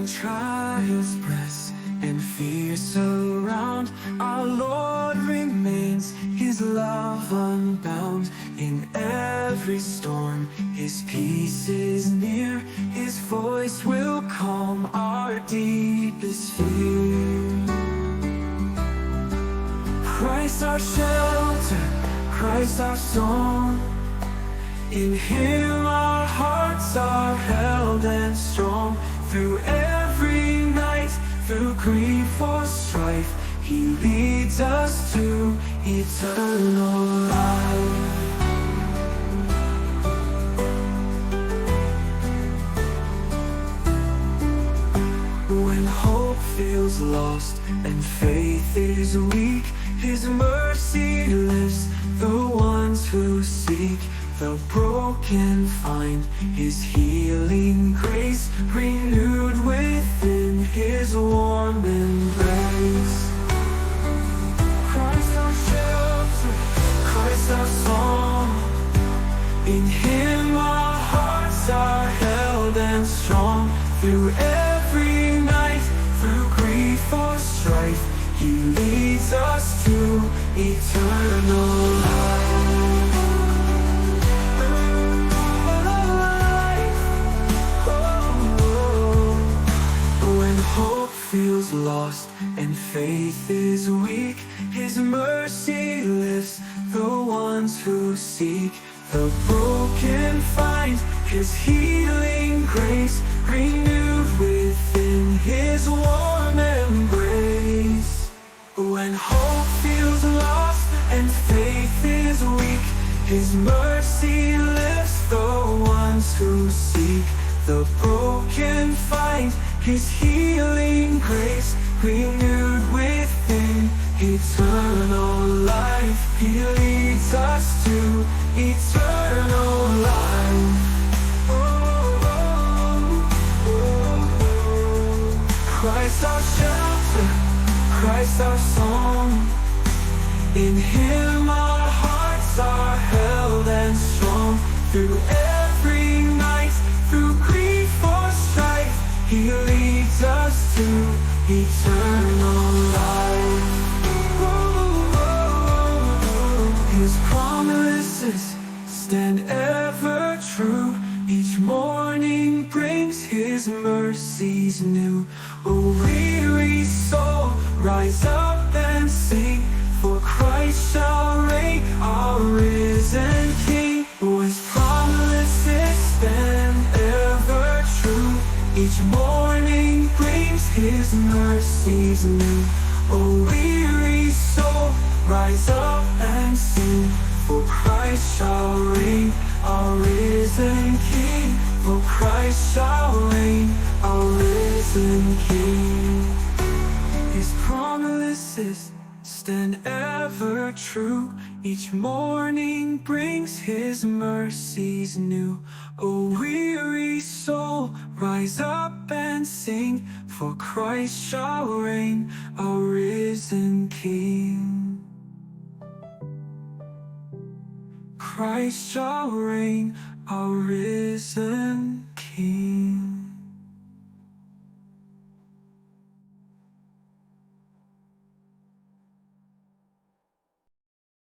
When trials press and fears surround, our Lord remains, His love unbound. In every storm, His peace is near, His voice will calm our deepest fear. Christ our shelter, Christ our song, in Him our hearts are held and strong. Through every night, through grief or strife, He leads us to eternal life. When hope feels lost and faith is weak, His mercy lifts the ones who seek. The broken find His healing grace, renewed within His warm embrace. Christ our shelter, Christ our song, in Him our hearts are held and strong. Through every night, through grief or strife, He leads us to eternal life. Feels lost and faith is weak, His mercy lifts the ones who seek. The broken find His healing grace, renewed within His warm embrace. When hope feels lost and faith is weak, His mercy lifts the ones who seek. The broken find His healing grace, renewed within eternal life. He leads us to eternal life. Christ our shelter, Christ our song, in Him our hearts are held and strong. Through every night, through grief or strife, He leads us to eternal life. His promises stand ever true. Each morning brings His mercies new. A weary soul, rise up and sing, for Christ shall reign, our risen King. His promises stand ever true. Each morning brings His mercies new. O weary soul, rise up and sing, for Christ shall reign, our risen King. For Christ shall reign, our risen King. His promises stand ever true. Each morning brings His mercies new. O weary soul, rise up and sing, for Christ shall reign, our risen King. Christ shall reign, our risen King.